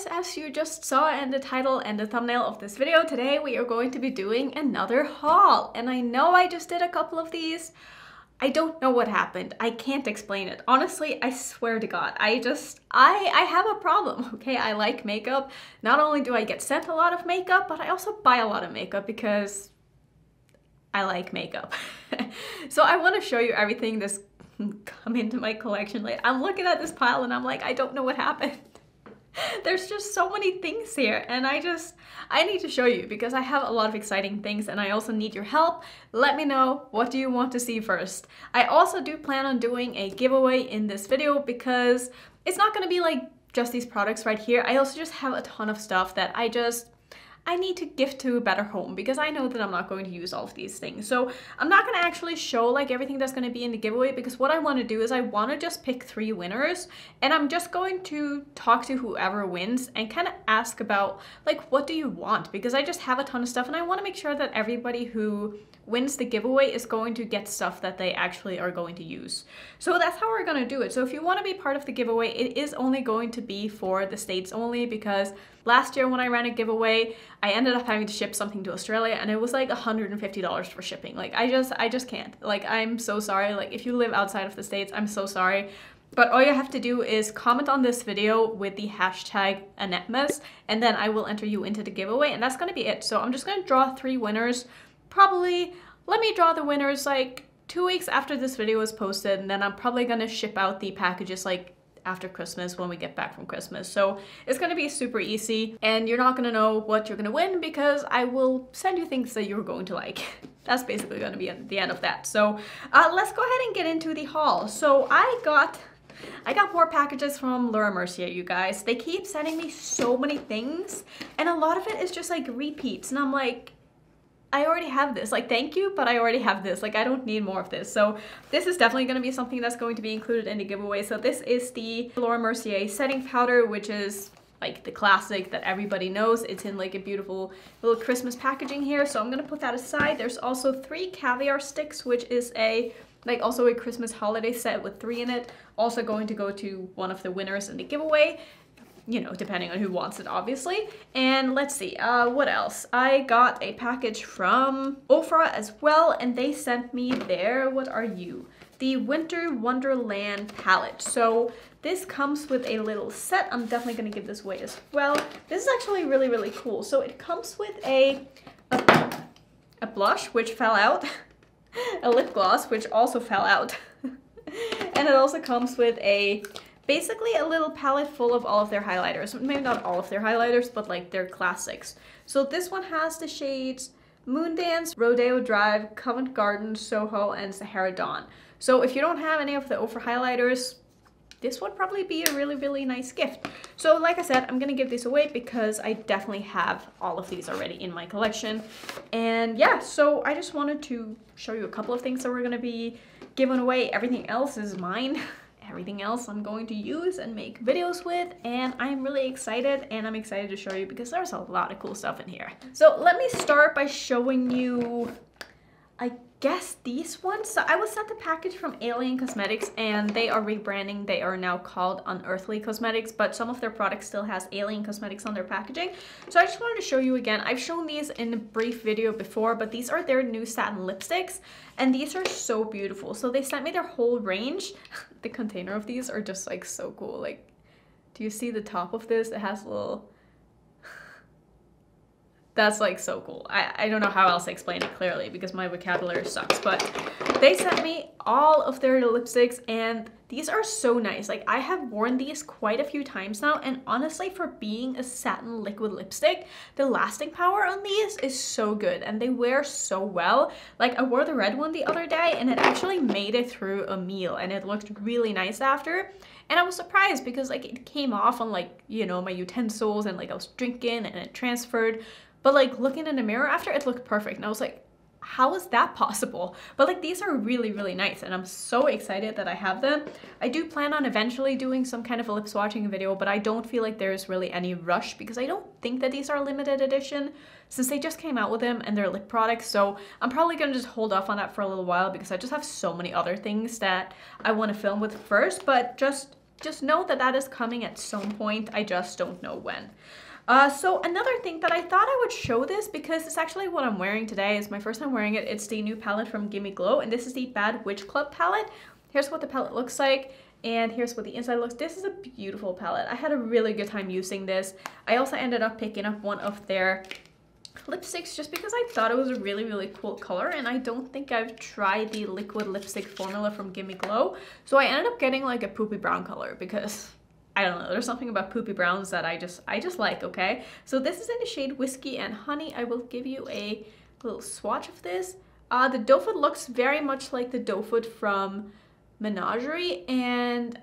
guys, as you just saw in the title and the thumbnail of this video, today we are going to be doing another haul. And I know I just did a couple of these. I don't know what happened. I can't explain it. Honestly, I swear to God, I have a problem, okay? I like makeup. Not only do I get sent a lot of makeup, but I also buy a lot of makeup because I like makeup. So I want to show you everything that's come into my collection. Like, I'm looking at this pile and I'm like, I don't know what happened. There's just so many things here, and I need to show you because I have a lot of exciting things and I also need your help. Let me know, what do you want to see first? I also do plan on doing a giveaway in this video because it's not going to be like just these products right here. I also just have a ton of stuff that I need to gift to a better home because I know that I'm not going to use all of these things. So I'm not going to actually show like everything that's going to be in the giveaway because what I want to do is I want to just pick 3 winners, and I'm just going to talk to whoever wins and kind of ask about like, what do you want? Because I just have a ton of stuff and I want to make sure that everybody who wins the giveaway is going to get stuff that they actually are going to use. So that's how we're going to do it. So if you want to be part of the giveaway, it is only going to be for the States only because last year when I ran a giveaway, I ended up having to ship something to Australia and it was like $150 for shipping. Like I just can't. Like, I'm so sorry. Like, if you live outside of the States, I'm so sorry. But all you have to do is comment on this video with the hashtag AnnetteMess, and then I will enter you into the giveaway, and that's going to be it. So I'm just going to draw 3 winners. Probably, let me draw the winners like 2 weeks after this video is posted, and then I'm probably going to ship out the packages like after Christmas when we get back from Christmas. So it's going to be super easy and you're not going to know what you're going to win because I will send you things that you're going to like. That's basically going to be at the end of that. So let's go ahead and get into the haul. So I got more packages from Laura Mercier, you guys. They keep sending me so many things and a lot of it is just like repeats, and I'm like, I already have this. Like, thank you, but I already have this. Like, I don't need more of this. So this is definitely going to be something that's going to be included in the giveaway. So this is the Laura Mercier setting powder, which is like the classic that everybody knows. It's in like a beautiful little Christmas packaging here. So I'm going to put that aside. There's also 3 caviar sticks, which is also a Christmas holiday set with 3 in it. Also going to go to one of the winners in the giveaway, you know, depending on who wants it, obviously. And let's see, what else? I got a package from Rephr as well, and they sent me their, what are you? The Winter Wonderland palette. So this comes with a little set. I'm definitely gonna give this away as well. This is actually really, really cool. So it comes with a blush, which fell out, a lip gloss, which also fell out, and it also comes with basically a little palette full of all of their highlighters. Maybe not all of their highlighters, but like their classics. So this one has the shades Moondance, Rodeo Drive, Covent Garden, Soho, and Sahara Dawn. So if you don't have any of the Rephr highlighters, this would probably be a really, really nice gift. So like I said, I'm gonna give these away because I definitely have all of these already in my collection. And yeah, so I just wanted to show you a couple of things that we're gonna be giving away. Everything else is mine. Everything else I'm going to use and make videos with, and I'm really excited, and I'm excited to show you because there's a lot of cool stuff in here. So let me start by showing you, I guess, these ones. So I was sent the package from Alien Cosmetics, and they are rebranding. They are now called Unearthly Cosmetics, but some of their products still has Alien Cosmetics on their packaging. So I just wanted to show you again. I've shown these in a brief video before, but these are their new satin lipsticks, and these are so beautiful. So they sent me their whole range. The container of these are just like so cool. Like, do you see the top of this? It has a little... That's like so cool. I don't know how else to explain it clearly because my vocabulary sucks, but they sent me all of their lipsticks and these are so nice. Like, I have worn these quite a few times now, and honestly, for being a satin liquid lipstick, the lasting power on these is so good and they wear so well. Like, I wore the red one the other day and it actually made it through a meal and it looked really nice after. And I was surprised because like it came off on like, you know, my utensils and like I was drinking and it transferred. But like looking in the mirror after, it looked perfect. And I was like, how is that possible? But like, these are really, really nice. And I'm so excited that I have them. I do plan on eventually doing some kind of a lip swatching video, but I don't feel like there's really any rush because I don't think that these are limited edition since they just came out with them and they're lip products. So I'm probably gonna just hold off on that for a little while because I just have so many other things that I want to film with first. But just just know that that is coming at some point. I just don't know when. So another thing that I thought I would show this because it's actually what I'm wearing today. It's my first time wearing it. It's the new palette from Gimme Glow, and this is the Bad Witch Club palette. Here's what the palette looks like, and here's what the inside looks. This is a beautiful palette. I had a really good time using this. I also ended up picking up one of their lipsticks just because I thought it was a really, really cool color, and I don't think I've tried the liquid lipstick formula from Gimme Glow. So I ended up getting like a poopy brown color because I don't know, there's something about poopy browns that I just like, okay? So this is in the shade Whiskey and Honey. I will give you a little swatch of this. The doe foot looks very much like the doe foot from Menagerie, and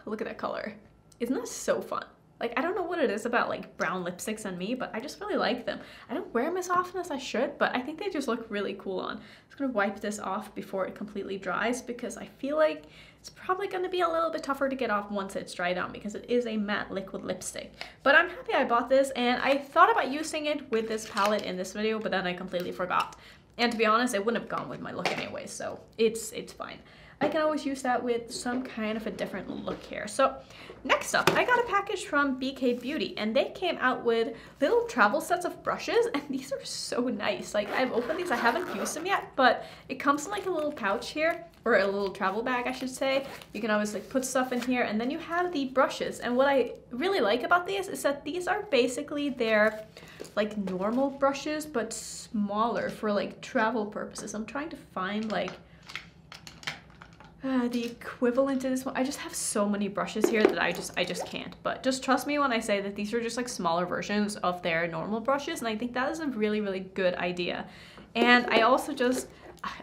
look at that color. Isn't that so fun? Like, I don't know what it is about like brown lipsticks and me, but I just really like them. I don't wear them as often as I should, but I think they just look really cool on. I'm just gonna wipe this off before it completely dries because I feel like it's probably gonna be a little bit tougher to get off once it's dried down because it is a matte liquid lipstick. But I'm happy I bought this, and I thought about using it with this palette in this video, but then I completely forgot. And to be honest, it wouldn't have gone with my look anyway, so it's fine. I can always use that with some kind of a different look here. So next up, I got a package from BK Beauty, and they came out with little travel sets of brushes, and these are so nice. Like, I've opened these, I haven't used them yet, but it comes in like a little pouch here, or a little travel bag, I should say. You can always like put stuff in here, and then you have the brushes. And what I really like about these is that these are basically their like normal brushes, but smaller for like travel purposes. I'm trying to find like the equivalent to this one. I just have so many brushes here that I just can't, but just trust me when I say that these are just like smaller versions of their normal brushes, and I think that is a really, really good idea. And I also just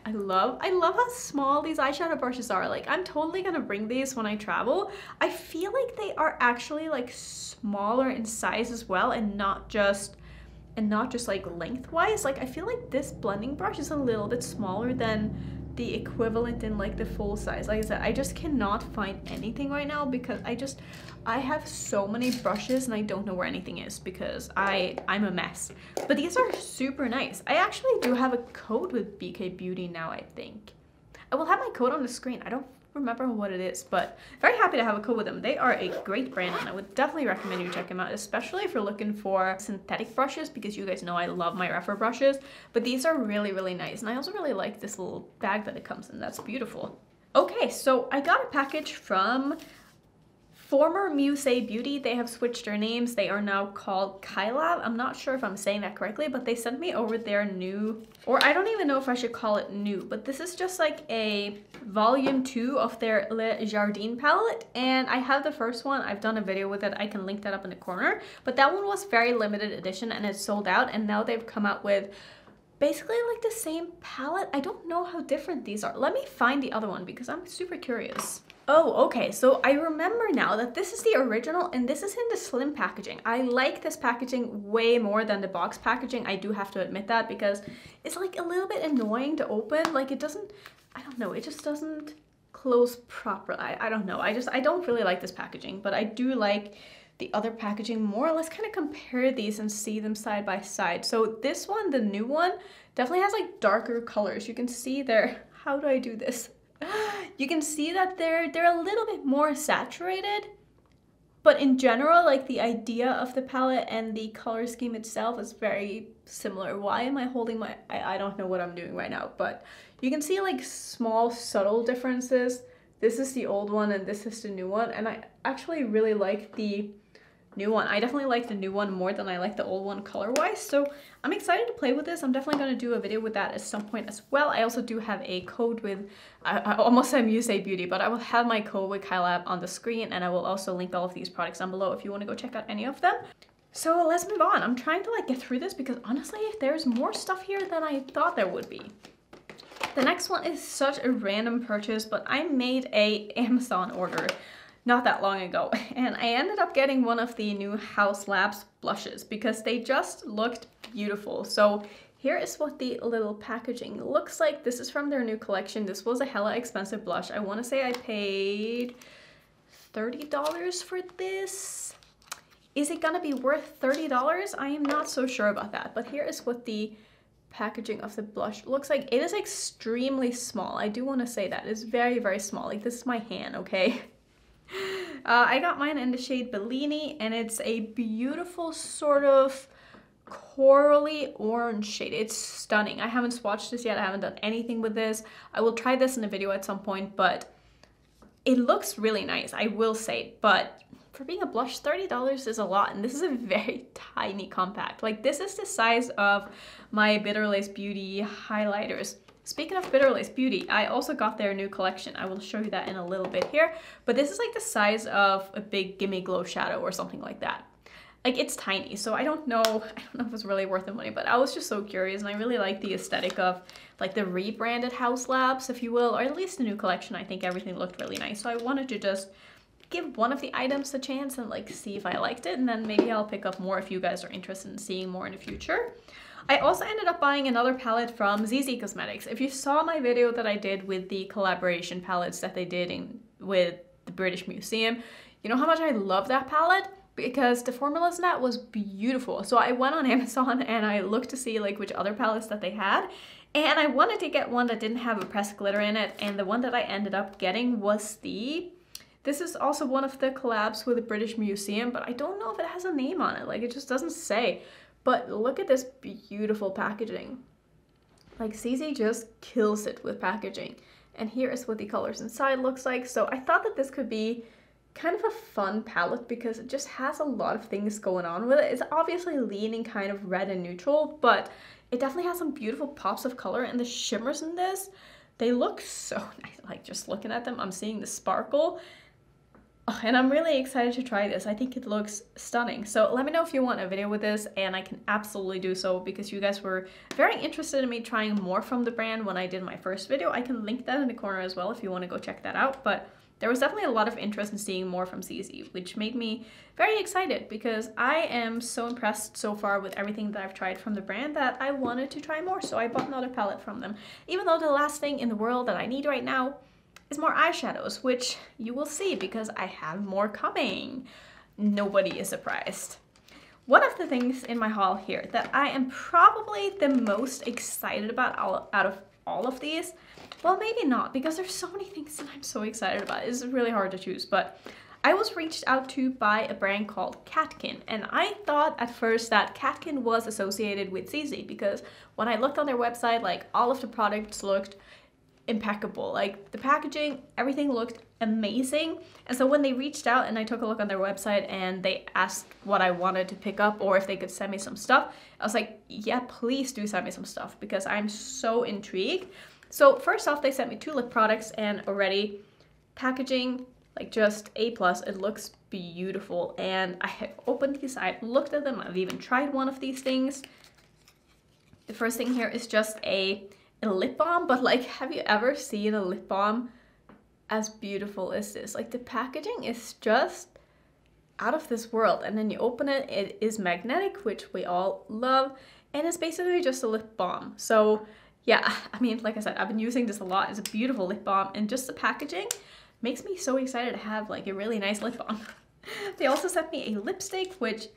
I love how small these eyeshadow brushes are. Like, I'm totally gonna bring these when I travel. I feel like they are actually like smaller in size as well, and not just like lengthwise. Like, I feel like this blending brush is a little bit smaller than the equivalent in like the full size. Like I said, I just cannot find anything right now because I have so many brushes and I don't know where anything is because I'm a mess. But these are super nice. I actually do have a code with BK Beauty now, I think. I will have my code on the screen. I don't remember what it is, but very happy to have a code with them. They are a great brand, and I would definitely recommend you check them out, especially if you're looking for synthetic brushes, because you guys know I love my Rephr brushes. But these are really, really nice, and I also really like this little bag that it comes in. That's beautiful. Okay, so I got a package from former Muse Beauty. They have switched their names. They are now called Kyla. I'm not sure if I'm saying that correctly, but they sent me over their new, or I don't even know if I should call it new, but this is just like a volume 2 of their Le Jardin palette, and I have the first one. I've done a video with it. I can link that up in the corner, but that one was very limited edition and it's sold out, and now they've come out with basically like the same palette. I don't know how different these are. Let me find the other one because I'm super curious. Oh, okay, so I remember now that this is the original and this is in the slim packaging. I like this packaging way more than the box packaging. I do have to admit that because it's like a little bit annoying to open. Like, it doesn't, I don't know, it just doesn't close properly. I don't know, I don't really like this packaging, but I do like the other packaging more. Let's kind of compare these and see them side by side. So this one, the new one, definitely has like darker colors. You can see there, how do I do this? You can see that they're a little bit more saturated, but in general, like the idea of the palette and the color scheme itself is very similar. Why am I holding my, I don't know what I'm doing right now, but you can see like small subtle differences. This is the old one and this is the new one, and I actually really like the new one. I definitely like the new one more than I like the old one color-wise, so I'm excited to play with this. I'm definitely going to do a video with that at some point as well. I also do have a code with, I almost said Muse Beauty, but I will have my code with Kyla on the screen, and I will also link all of these products down below if you want to go check out any of them. So let's move on. I'm trying to like get through this because honestly, there's more stuff here than I thought there would be. The next one is such a random purchase, but I made a Amazon order not that long ago, and I ended up getting one of the new Haus Labs blushes because they just looked beautiful. So here is what the little packaging looks like. This is from their new collection. This was a hella expensive blush. I want to say I paid $30 for this. Is it gonna be worth $30? I am not so sure about that, but here is what the packaging of the blush looks like. It is extremely small. I do want to say that. It's very, very small. Like, this is my hand, okay? I got mine in the shade Bellini, and it's a beautiful sort of corally orange shade. It's stunning. I haven't swatched this yet. I haven't done anything with this. I will try this in a video at some point, but it looks really nice, I will say. But for being a blush, $30 is a lot, and this is a very tiny compact. Like, this is the size of my Bitter Lace Beauty highlighters. Speaking of Bitter Lace Beauty, I also got their new collection. I will show you that in a little bit here, but this is like the size of a big Gimme Glow shadow or something like that. Like, it's tiny, so I don't know if it's really worth the money, but I was just so curious, and I really like the aesthetic of like the rebranded House Labs, if you will, or at least the new collection. I think everything looked really nice, so I wanted to just give one of the items a chance and like see if I liked it, and then maybe I'll pick up more if you guys are interested in seeing more in the future. I also ended up buying another palette from ZZ Cosmetics. If you saw my video that I did with the collaboration palettes that they did with the British Museum, you know how much I love that palette? Because the formulas in that was beautiful. So I went on Amazon and I looked to see like which other palettes that they had. And I wanted to get one that didn't have a pressed glitter in it. And the one that I ended up getting was this is also one of the collabs with the British Museum, but I don't know if it has a name on it. Like, it just doesn't say. But look at this beautiful packaging. Like, ZZ just kills it with packaging. And here is what the colors inside looks like. So I thought that this could be kind of a fun palette because it just has a lot of things going on with it. It's obviously leaning kind of red and neutral, but it definitely has some beautiful pops of color, and the shimmers in this, they look so nice. Like, just looking at them, I'm seeing the sparkle. Oh, and I'm really excited to try this. I think it looks stunning. So let me know if you want a video with this, and I can absolutely do so because you guys were very interested in me trying more from the brand when I did my first video. I can link that in the corner as well if you want to go check that out. But there was definitely a lot of interest in seeing more from ZZ, which made me very excited because I am so impressed so far with everything that I've tried from the brand that I wanted to try more. So I bought another palette from them, even though the last thing in the world that I need right now is more eyeshadows, which you will see because I have more coming. Nobody is surprised. One of the things in my haul here that I am probably the most excited about out of all of these, well, maybe not, because there's so many things that I'm so excited about. It's really hard to choose, but I was reached out to by a brand called Catkin, and I thought at first that Catkin was associated with ZZ because when I looked on their website, like, all of the products looked impeccable. Like, the packaging, everything looked amazing. And so when they reached out and I took a look on their website and they asked what I wanted to pick up or if they could send me some stuff, I was like, yeah, please do send me some stuff because I'm so intrigued. So first off, they sent me 2 lip products, and already packaging, like, just A+. It looks beautiful, and I have opened these, I've looked at them, I've even tried one of these things. The first thing here is just a lip balm, but like, have you ever seen a lip balm as beautiful as this? Like, the packaging is just out of this world, and then you open it, it is magnetic, which we all love, and it's basically just a lip balm. So yeah, I mean, like I said, I've been using this a lot. It's a beautiful lip balm, and just the packaging makes me so excited to have like a really nice lip balm. They also sent me a lipstick, which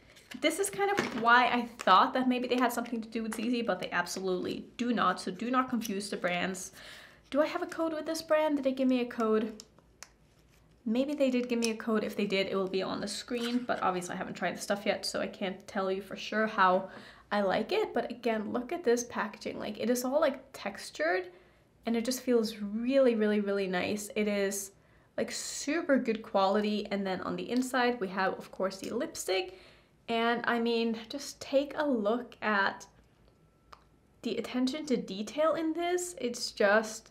this is kind of why I thought that maybe they had something to do with ZZ, but they absolutely do not. So do not confuse the brands. Do I have a code with this brand? Did they give me a code? Maybe they did give me a code. If they did, it will be on the screen, but obviously I haven't tried the stuff yet, so I can't tell you for sure how I like it. But again, look at this packaging. Like, it is all like textured, and it just feels really, really, really nice. It is like super good quality. And then on the inside, we have, of course, the lipstick. And I mean, just take a look at the attention to detail in this. It's just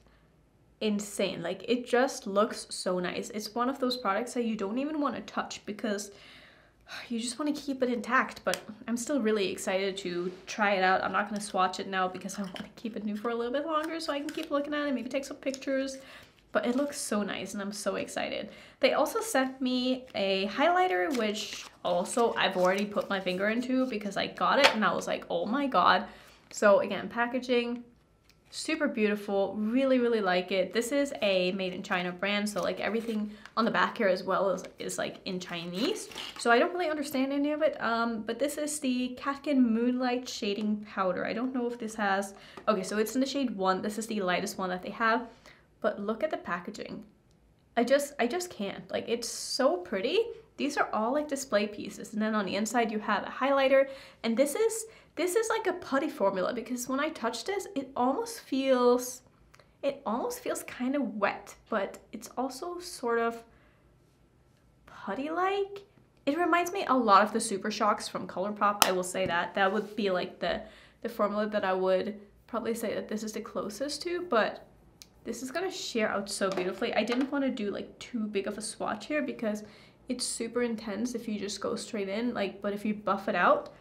insane. Like, it just looks so nice. It's one of those products that you don't even want to touch because you just want to keep it intact. But I'm still really excited to try it out. I'm not going to swatch it now because I want to keep it new for a little bit longer so I can keep looking at it, maybe take some pictures. But it looks so nice, and I'm so excited. They also sent me a highlighter, which also I've already put my finger into because I got it and I was like, oh my god. So again, packaging, super beautiful, really, really like it. This is a made in China brand, so like everything on the back here as well is like in Chinese. So I don't really understand any of it, but this is the Catkin Moonlight Shading Powder. I don't know if this has, okay, so it's in the shade 1. This is the lightest one that they have. But look at the packaging. I just can't. Like, it's so pretty. These are all like display pieces, and then on the inside you have a highlighter, and this is like a putty formula, because when I touch this, it almost feels kind of wet, but it's also sort of putty-like. It reminds me a lot of the Super Shocks from ColourPop. I will say that. That would be like the formula that I would probably say that this is the closest to, but this is gonna sheer out so beautifully. I didn't want to do like too big of a swatch here because it's super intense if you just go straight in, like, but if you buff it out,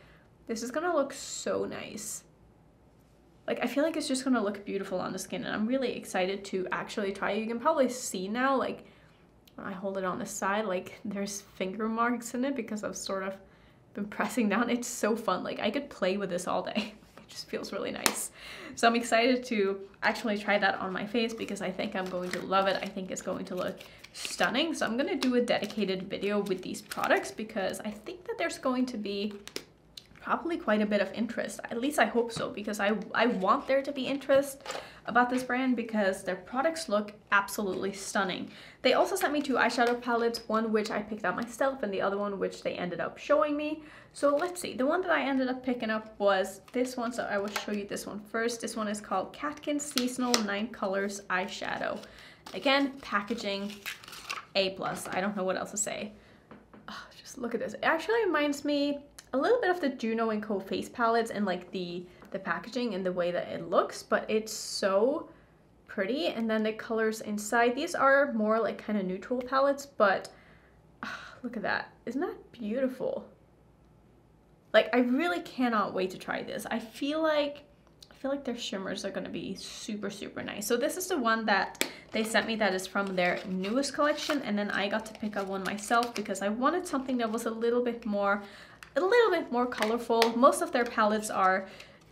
this is gonna look so nice. Like, I feel like it's just gonna look beautiful on the skin, and I'm really excited to actually try it. You can probably see now, like, when I hold it on the side, like, there's finger marks in it because I've sort of been pressing down. It's so fun. Like, I could play with this all day. It just feels really nice. So I'm excited to actually try that on my face because I think I'm going to love it. I think it's going to look stunning. So I'm gonna do a dedicated video with these products because I think that there's going to be probably quite a bit of interest. At least I hope so, because I want there to be interest about this brand because their products look absolutely stunning. They also sent me 2 eyeshadow palettes, one which I picked out myself and the other one which they ended up showing me. So let's see, the one that I ended up picking up was this one, so I will show you this one first. This one is called Catkin Seasonal 9 Colors Eyeshadow. Again, packaging A+. I don't know what else to say. Oh, just look at this. It actually reminds me a little bit of the Juno & Co face palettes and like the packaging and the way that it looks, but it's so pretty. And then the colors inside, these are more like kind of neutral palettes, but look at that. Isn't that beautiful? Like, I really cannot wait to try this. I feel like their shimmers are going to be super, super nice. So this is the one that they sent me that is from their newest collection, and then I got to pick up one myself because I wanted something that was a little bit more colorful. Most of their palettes are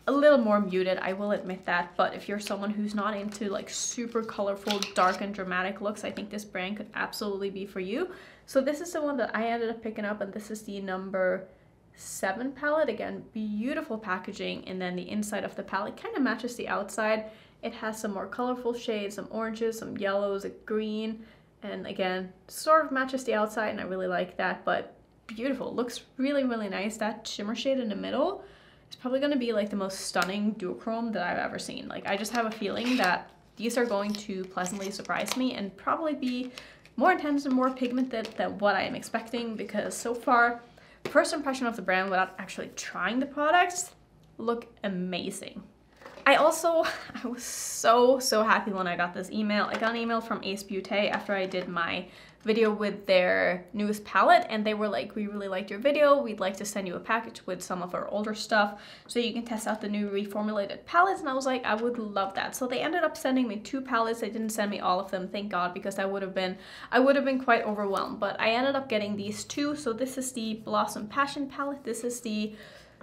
a little more muted, I will admit that, but if you're someone who's not into like super colorful, dark and dramatic looks, I think this brand could absolutely be for you. So this is the one that I ended up picking up, and this is the number 7 palette. Again, beautiful packaging, and then the inside of the palette kind of matches the outside. It has some more colorful shades, some oranges, some yellows, a green, and again, sort of matches the outside, and I really like that, but beautiful. Looks really, really nice. That shimmer shade in the middle is probably going to be like the most stunning duochrome that I've ever seen. Like, I just have a feeling that these are going to pleasantly surprise me and probably be more intense and more pigmented than what I am expecting, because so far, first impression of the brand without actually trying the products, look amazing. I was so happy when I got this email. I got an email from Ace Beauté after I did my video with their newest palette, and they were like, we really liked your video, we'd like to send you a package with some of our older stuff so you can test out the new reformulated palettes. And I was like, I would love that. So they ended up sending me 2 palettes. They didn't send me all of them, thank God, because I would have been quite overwhelmed, but I ended up getting these 2. So this is the Blossom Passion palette. This is the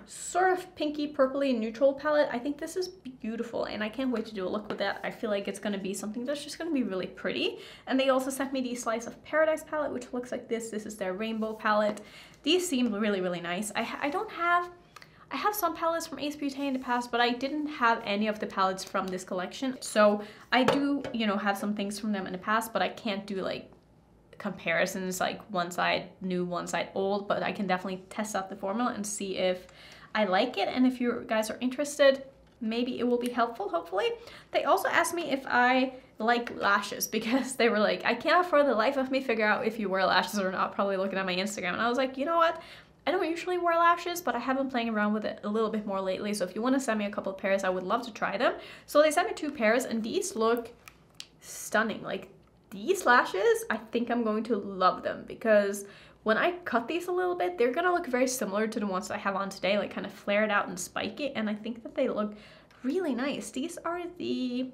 sort of pinky purpley neutral palette. I think this is beautiful, and I can't wait to do a look with that. I feel like it's going to be something that's just going to be really pretty. And they also sent me the Slice of Paradise palette, which looks like this. This is their rainbow palette. These seem really, really nice. I have some palettes from Ace Beauté in the past, but I didn't have any of the palettes from this collection. So I do, you know, have some things from them in the past, but I can't do like comparisons, like one side new, one side old, but I can definitely test out the formula and see if I like it, and if you guys are interested, maybe it will be helpful, hopefully. They also asked me if I like lashes, because they were like, I can't for the life of me figure out if you wear lashes or not, probably looking at my Instagram. And I was like, you know what? I don't usually wear lashes, but I have been playing around with it a little bit more lately, so if you want to send me a couple of pairs, I would love to try them. So they sent me 2 pairs, and these look stunning. Like, these lashes, I think I'm going to love them, because when I cut these a little bit, they're gonna look very similar to the ones that I have on today, like kind of flared out and spiky, and I think that they look really nice. These are the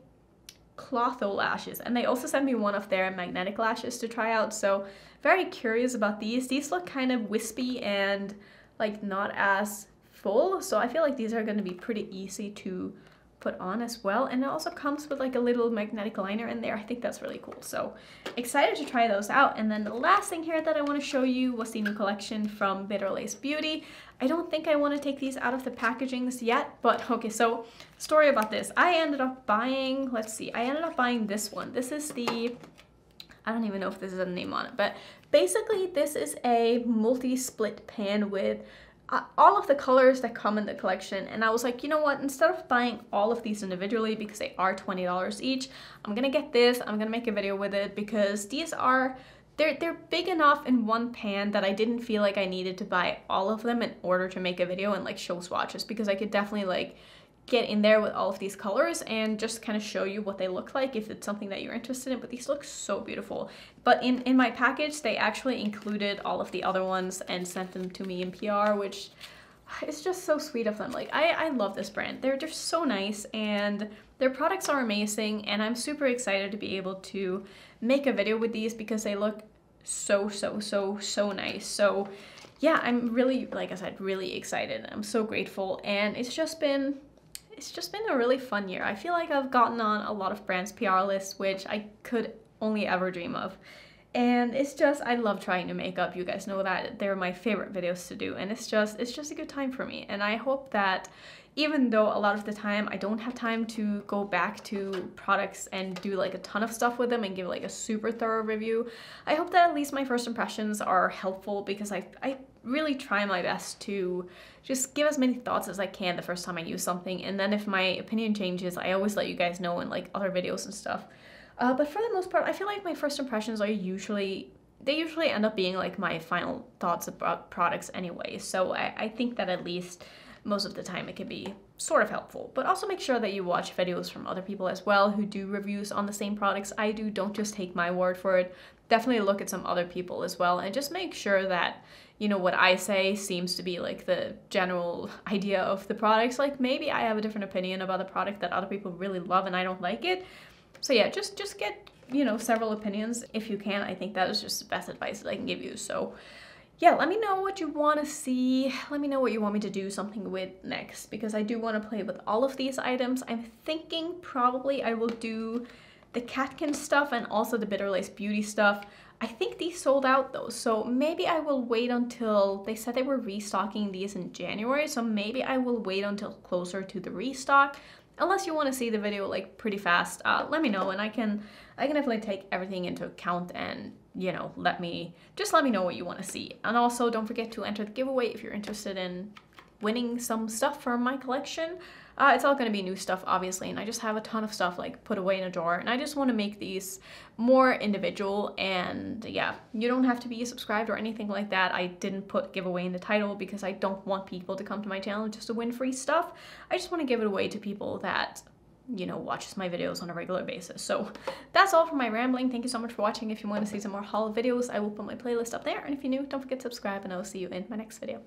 Clotho lashes, and they also sent me one of their magnetic lashes to try out, so very curious about these. These look kind of wispy and like not as full, so I feel like these are gonna be pretty easy to put on as well, and it also comes with like a little magnetic liner in there. I think that's really cool, so excited to try those out. And then the last thing here that I want to show you was the new collection from Bitter Lace Beauty. I don't think I want to take these out of the packagings yet, but okay, so story about this. I ended up buying, let's see, I ended up buying this one. This is the I don't even know if this is a name on it, but basically this is a multi-split pan with all of the colors that come in the collection. And I was like, you know what, instead of buying all of these individually because they are $20 each, I'm gonna get this, I'm gonna make a video with it because these are, they're big enough in one pan that I didn't feel like I needed to buy all of them in order to make a video and like show swatches, because I could definitely like get in there with all of these colors and just kind of show you what they look like if it's something that you're interested in. But these look so beautiful. But in my package, they actually included all of the other ones and sent them to me in PR, which is just so sweet of them. Like, I love this brand. They're just so nice and their products are amazing, and I'm super excited to be able to make a video with these because they look so nice. So yeah, I'm really, like I said, really excited. I'm so grateful, and it's just been a really fun year. I feel like I've gotten on a lot of brands' PR lists, which I could only ever dream of. And it's just, I love trying to makeup. You guys know that they're my favorite videos to do, and it's just a good time for me. And I hope that even though a lot of the time I don't have time to go back to products and do like a ton of stuff with them and give like a super thorough review, I hope that at least my first impressions are helpful, because I really try my best to just give as many thoughts as I can the first time I use something, and then if my opinion changes, I always let you guys know in like other videos and stuff. But for the most part, I feel like my first impressions are usually end up being like my final thoughts about products anyway, so I think that at least most of the time it can be sort of helpful. But also make sure that you watch videos from other people as well who do reviews on the same products I do. Don't just take my word for it. Definitely look at some other people as well, and just make sure that, you know, what I say seems to be like the general idea of the products. Like, maybe I have a different opinion about a product that other people really love and I don't like it. So yeah, just get, you know, several opinions if you can. I think that is just the best advice that I can give you. So yeah, let me know what you want to see. Let me know what you want me to do something with next, because I do want to play with all of these items. I'm thinking probably I will do the Catkin stuff and also the Bitter Lace Beauty stuff. I think these sold out though, so maybe I will wait until, they said they were restocking these in January, so maybe I will wait until closer to the restock. Unless you want to see the video like pretty fast, let me know, and I can definitely take everything into account and, you know, let me know what you want to see. And also don't forget to enter the giveaway if you're interested in winning some stuff from my collection. It's all going to be new stuff, obviously, and I just have a ton of stuff like put away in a drawer, and I just want to make these more individual. And yeah, you don't have to be subscribed or anything like that. I didn't put giveaway in the title because I don't want people to come to my channel just to win free stuff. I just want to give it away to people that, you know, watches my videos on a regular basis. So that's all for my rambling. Thank you so much for watching. If you want to see some more haul videos, I will put my playlist up there, and if you're new, don't forget to subscribe, and I will see you in my next video.